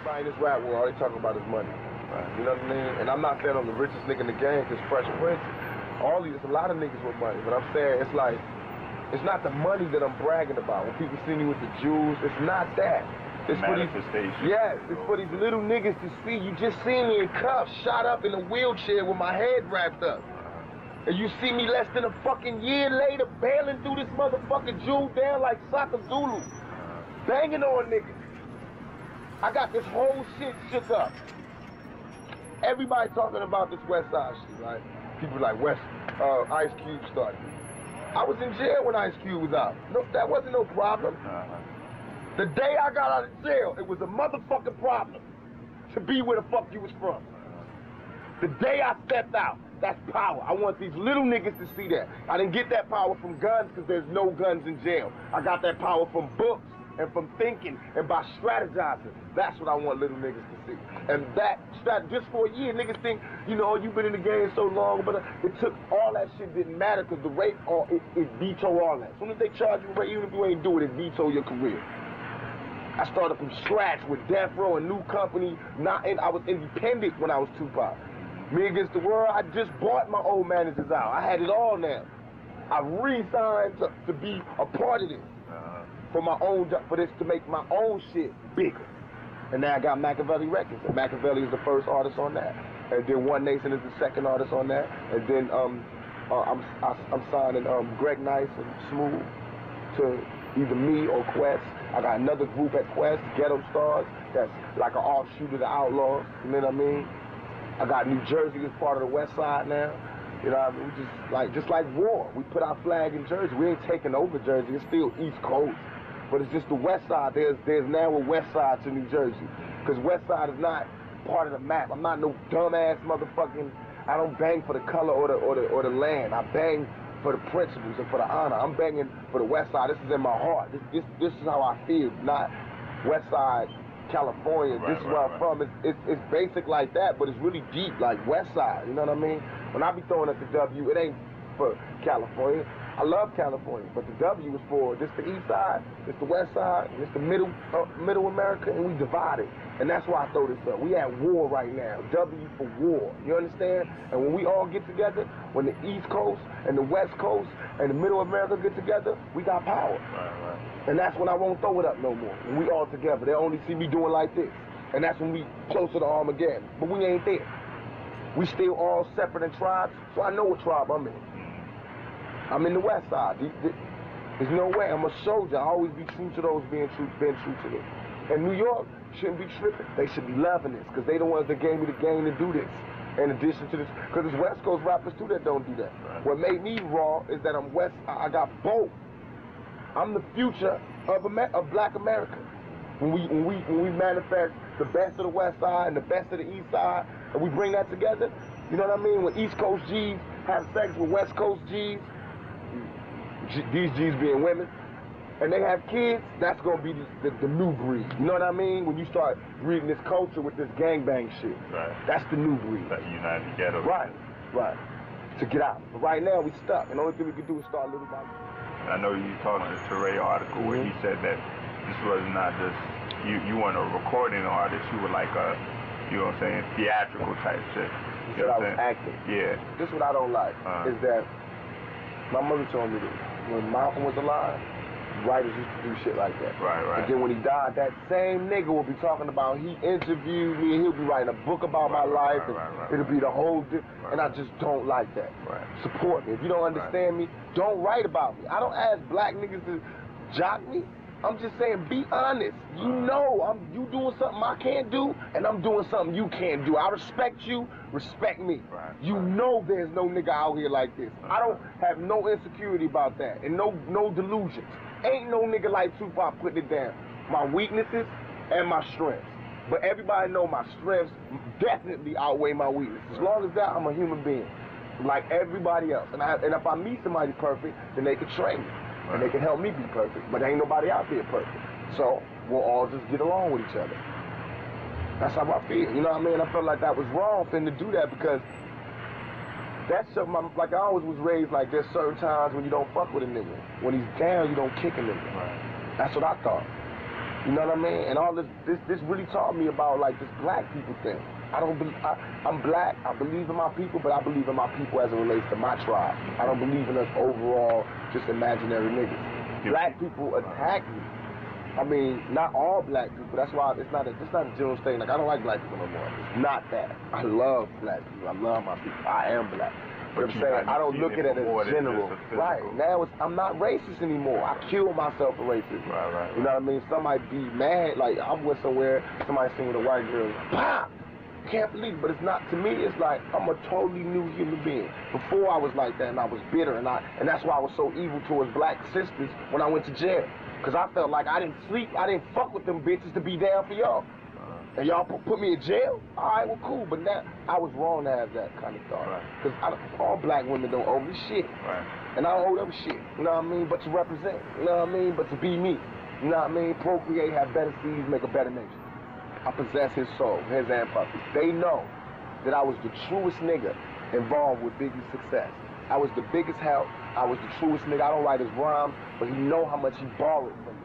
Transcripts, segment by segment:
everybody in this rap world, all they talking about is money. Right. You know what I mean? And I'm not saying I'm the richest nigga in the game, because Fresh Prince, there's a lot of niggas with money. But I'm saying it's like, it's not the money that I'm bragging about. When people see me with the jewels, it's not that. It's for these, yes, it's for these little niggas to see. You just seen me in cuffs, shot up in a wheelchair with my head wrapped up. And you see me less than a fucking year later bailing through this motherfucking jewel down like Saka Zulu. Banging on niggas. I got this whole shit shook up. Everybody talking about this West Side shit, right? People like Ice Cube started. I was in jail when Ice Cube was out. No, that wasn't no problem. The day I got out of jail, it was a motherfucking problem to be where the fuck you was from. The day I stepped out, that's power. I want these little niggas to see that. I didn't get that power from guns because there's no guns in jail. I got that power from books and from thinking and by strategizing. That's what I want little niggas to see. And that, just for a year, niggas think, you know, you've been in the game so long, but it took, all that shit didn't matter because the rape, it veto all that. As soon as they charge you with rape, even if you ain't do it, it veto your career. I started from scratch with Death Row, a new company. I was independent when I was Tupac. Me Against the World, I just bought my old managers out. I had it all now. I re-signed to be a part of this. For my own, for this to make my own shit bigger. And now I got MAKAVELI Records. And MAKAVELI is the first artist on that. And then One Nation is the second artist on that. And then I'm signing Greg Nice and Smooth to either me or Quest. I got another group at Quest, Ghetto Stars, that's like an offshoot of the Outlaws, you know what I mean? I got New Jersey as part of the West Side now. You know what I mean? We just like war. We put our flag in Jersey. We ain't taking over Jersey, it's still East Coast. But it's just the West Side. There's now a West Side to New Jersey. Because West Side is not part of the map. I'm not no dumbass motherfucking, I don't bang for the color or the land. I bang for the principles and for the honor. I'm banging for the West Side. This is in my heart. This is how I feel, not West Side, California. This is where I'm from. It's basic like that, but it's really deep, like West Side. You know what I mean? When I be throwing at the W, it ain't for California. I love California, but the W is for this the East Side, this the West Side, and this the middle America, and we divided. And that's why I throw this up. We at war right now. W for war. You understand? And when we all get together, when the East Coast and the West Coast and the Middle America get together, we got power. Right. And that's when I won't throw it up no more. When we all together, they only see me doing like this. And that's when we closer to Armageddon. But we ain't there. We still all separate in tribes, so I know what tribe I'm in. I'm in the West Side. There's no way. I'm a soldier. I always be true to those been true to them. And New York shouldn't be tripping. They should be loving this because they the ones that gave me the game to do this. In addition to this, because it's West Coast rappers too that don't do that. Right. What made me raw is that I'm West. I got both. I'm the future of Black America. When we manifest the best of the West Side and the best of the East Side, and we bring that together, you know what I mean? When East Coast G's have sex with West Coast G's, these G's being women, and they have kids, that's gonna be the new breed. You know what I mean? When you start breeding this culture with this gangbang shit, right? That's the new breed. That united ghetto. Right. To get out. But right now we stuck, and the only thing we can do is start little by little. I know you talked to the Teray article where he said that this was not just you weren't a recording artist, you were like a, you know what I'm saying, theatrical type shit. He said I was acting. Yeah. This is what I don't like, is that my mother told me this. When Malcolm was alive, writers used to do shit like that. Right. And then when he died, that same nigga will be talking about, he interviewed me, and he'll be writing a book about my life, and it'll be the whole and I just don't like that. Support me. If you don't understand me, don't write about me. I don't ask black niggas to jock me. I'm just saying, be honest. You know, you doing something I can't do, and I'm doing something you can't do. I respect you, respect me. You know there's no nigga out here like this. I don't have no insecurity about that, and no delusions. Ain't no nigga like Tupac putting it down. My weaknesses and my strengths. But everybody know my strengths definitely outweigh my weaknesses. As long as that, I'm a human being, like everybody else. And if I meet somebody perfect, then they can train me. And they can help me be perfect, but ain't nobody out there perfect. So we'll all just get along with each other. That's how I feel, you know what I mean? I felt like that was wrong for him to do that because that's something, like I always was raised like there's certain times when you don't fuck with a nigga. When he's down, you don't kick a nigga. That's what I thought. You know what I mean? And all this really taught me about like this black people thing. I'm black, I believe in my people, but I believe in my people as it relates to my tribe. I don't believe in us overall, just imaginary niggas. Black people attack me. I mean, not all black people. That's why it's not a general statement. Like, I don't like black people no more. It's not that. I love black people. I love my people. I am black. But I'm saying, I don't look at it as general. Right. Now I'm not racist anymore. I kill myself for racism. Right. You know what I mean? Somebody be mad. Like, I went somewhere, somebody seen with a white girl. Pop! Can't believe it, but it's not, to me, it's like I'm a totally new human being. Before I was like that and I was bitter and that's why I was so evil towards black sisters when I went to jail. Cause I felt like I didn't sleep, I didn't fuck with them bitches to be down for y'all. And y'all put me in jail? All right, well cool, but now I was wrong to have that kind of thought. Cause all black women don't owe me shit. And I don't owe them shit, you know what I mean? But to represent, you know what I mean? But to be me, you know what I mean? Procreate, have better seeds, make a better nation. I possess his soul, his and puppy. They know that I was the truest nigga involved with Biggie's success. I was the biggest help. I was the truest nigga. I don't write his rhymes, but he know how much he borrowed from me.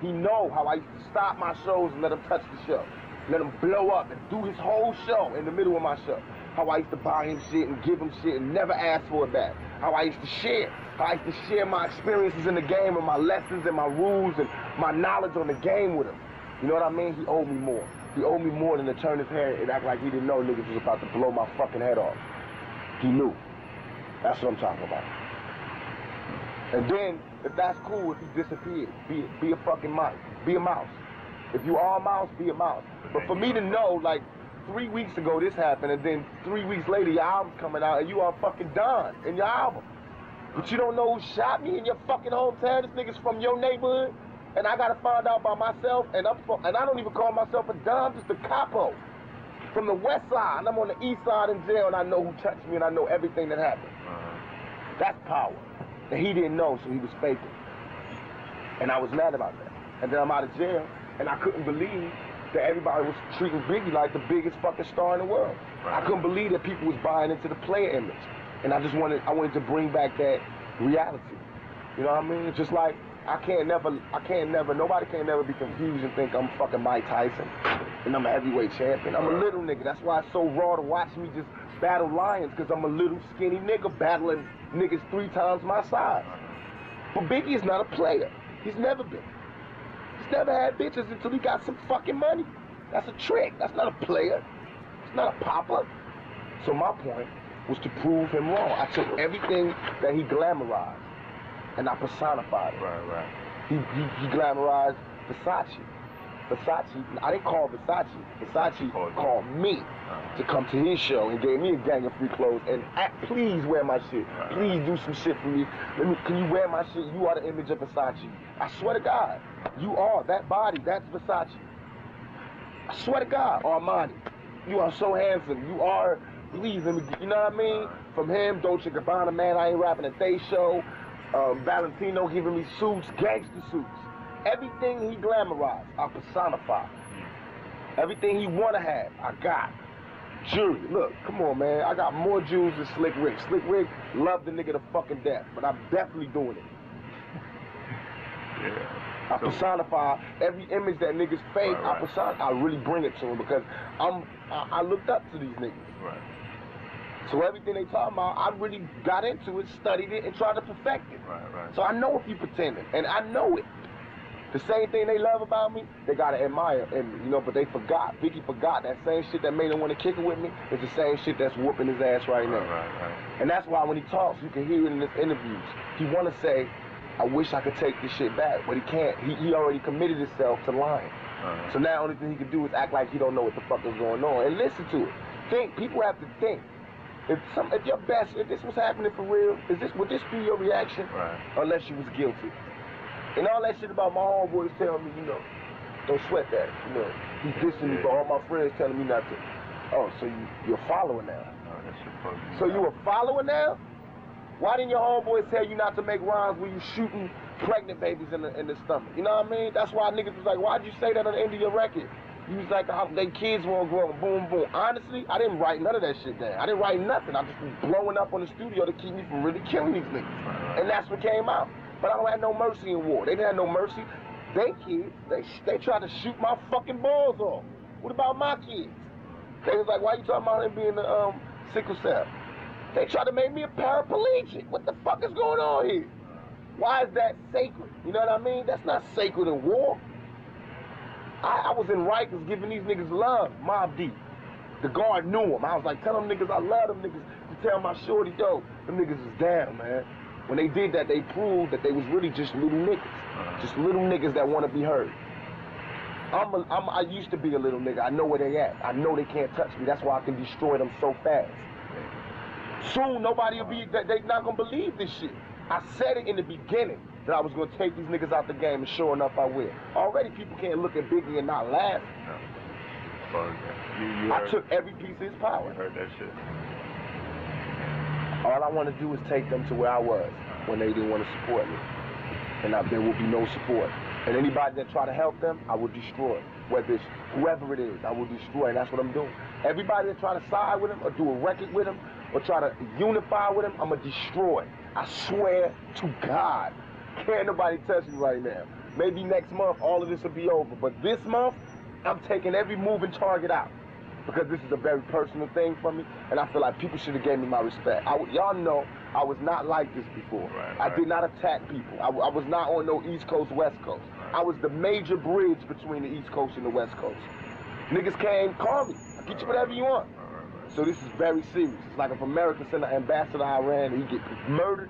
He know how I used to stop my shows and let him touch the show. Let him blow up and do his whole show in the middle of my show. How I used to buy him shit and give him shit and never ask for it back. How I used to share. How I used to share my experiences in the game and my lessons and my rules and my knowledge on the game with him. You know what I mean? He owed me more. He owed me more than to turn his head and act like he didn't know niggas was about to blow my fucking head off. He knew. That's what I'm talking about. And then, if that's cool, if he disappeared, be a fucking mouse. Be a mouse. If you are a mouse, be a mouse. But for me to know, like, 3 weeks ago this happened, and then 3 weeks later your album's coming out, and you are fucking done in your album. But you don't know who shot me in your fucking hometown. This nigga's from your neighborhood. And I gotta find out by myself, and I don't even call myself a Don, I'm just a capo from the west side, and I'm on the east side in jail, and I know who touched me, and I know everything that happened. That's power. And he didn't know, so he was faking. And I was mad about that. And then I'm out of jail, and I couldn't believe that everybody was treating Biggie like the biggest fucking star in the world. I couldn't believe that people was buying into the player image. And I wanted to bring back that reality. You know what I mean? Just like, nobody can never be confused and think I'm fucking Mike Tyson and I'm a heavyweight champion. I'm a little nigga. That's why it's so raw to watch me just battle lions, because I'm a little skinny nigga battling niggas 3 times my size. But Biggie is not a player. He's never been. He's never had bitches until he got some fucking money. That's a trick. That's not a player. It's not a popper. So my point was to prove him wrong. I took everything that he glamorized and I personified it. Right. He glamorized Versace. I didn't call Versace. Versace called me to come to his show and gave me a gang of free clothes and please wear my shit. Please do some shit for me. Can you wear my shit? You are the image of Versace. I swear to God, you are. That body, that's Versace. I swear to God, Armani, you are so handsome. You are, please, let me, you know what I mean? From him, Dolce & Gabbana, man, I ain't rapping at they show. Valentino giving me suits, gangster suits. Everything he glamorized, I personified. Everything he wanna have, I got. Jewelry, look, come on, man. I got more jewels than Slick Rick. Slick Rick loved the nigga to fucking death, but I'm definitely doing it. I personify every image that niggas fake. I really bring it to them because I looked up to these niggas. So everything they talking about, I really got into it, studied it, and tried to perfect it. So I know if you pretending, and I know it. The same thing they love about me, they gotta admire in me, you know, but they forgot. Biggie forgot that same shit that made him want to kick it with me is the same shit that's whooping his ass right now. And that's why when he talks, you can hear it in his interviews. He wanna say, I wish I could take this shit back, but he can't. He already committed himself to lying. So now the only thing he can do is act like he don't know what the fuck is going on and listen to it. Think, people have to think. If this was happening for real, would this be your reaction? Unless you was guilty. And all that shit about my homeboys telling me, you know, don't sweat that. You know, he's dissing me, but all my friends telling me not to. Oh, so you're a follower now. So you a follower now? Why didn't your homeboys tell you not to make rhymes when you shooting pregnant babies in the stomach? You know what I mean? That's why niggas was like, why'd you say that on the end of your record? You was like, they kids won't grow up, boom, boom. Honestly, I didn't write none of that shit down. I didn't write nothing. I just was blowing up on the studio to keep me from really killing these niggas. And that's what came out. But I don't have no mercy in war. They didn't have no mercy. They kids, they tried to shoot my fucking balls off. What about my kids? They was like, why you talking about him being the sickle cell? They tried to make me a paraplegic. What the fuck is going on here? Why is that sacred? You know what I mean? That's not sacred in war. I was in Rikers giving these niggas love, Mobb Deep. The guard knew him. I was like, tell them niggas I love them niggas. To tell my shorty, yo, them niggas is down, man. When they did that, they proved that they was really just little niggas. Just little niggas that want to be heard. I used to be a little nigga. I know where they at. I know they can't touch me. That's why I can destroy them so fast. Soon, nobody will be, they not going to believe this shit. I said it in the beginning that I was going to take these niggas out the game, and sure enough, I will. Already, people can't look at Biggie and not laugh. No. I took every piece of his power. I heard that shit. All I want to do is take them to where I was when they didn't want to support me. And there will be no support. And anybody that try to help them, I will destroy. Whether it's whoever it is, I will destroy, and that's what I'm doing. Everybody that try to side with them or do a record with them or try to unify with them, I'm going to destroy. I swear to God. Can't nobody touch me right now. Maybe next month all of this will be over. But this month, I'm taking every moving target out. Because this is a very personal thing for me, and I feel like people should have gave me my respect. Y'all know I was not like this before. Right. I did not attack people. I was not on no East Coast, West Coast. I was the major bridge between the East Coast and the West Coast. Niggas came, call me. I'll get you whatever you want. So this is very serious. It's like if America sent an ambassador to Iran and he get murdered,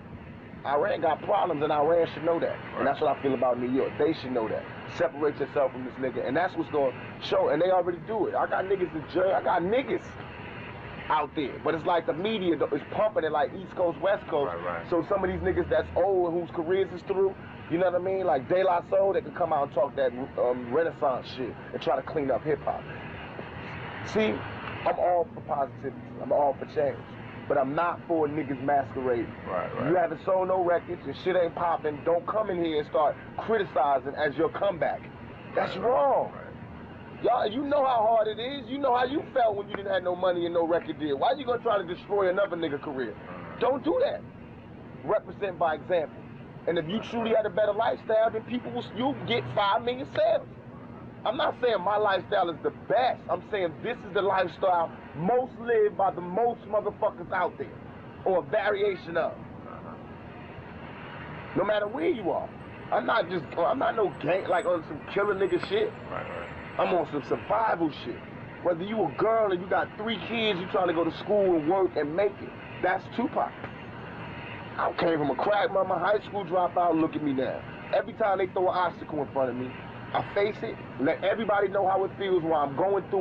Iran got problems, and Iran should know that. And that's what I feel about New York. They should know that. Separate yourself from this nigga, and that's what's going to show, and they already do it. I got niggas in jail. I got niggas out there, but it's like the media is pumping it like East Coast, West Coast. Right. So some of these niggas that's old and whose careers is through, you know what I mean? Like De La Soul, they can come out and talk that Renaissance shit and try to clean up hip-hop. See, I'm all for positivity. I'm all for change. But I'm not for niggas masquerading. Right. You haven't sold no records, your shit ain't popping, don't come in here and start criticizing as your comeback. That's wrong. Y'all, you know how hard it is. You know how you felt when you didn't have no money and no record deal. Why you gonna try to destroy another nigga career? Don't do that. Represent by example. And if you truly had a better lifestyle, then you'll get 5 million sales. I'm not saying my lifestyle is the best. I'm saying this is the lifestyle most lived by the most motherfuckers out there, or a variation of. No matter where you are. I'm not no gang, like on some killer nigga shit. Right. I'm on some survival shit. Whether you a girl and you got 3 kids, you trying to go to school and work and make it. That's Tupac. I came from a crack mama, high school dropout, look at me now. Every time they throw an obstacle in front of me, I face it, let everybody know how it feels while I'm going through it.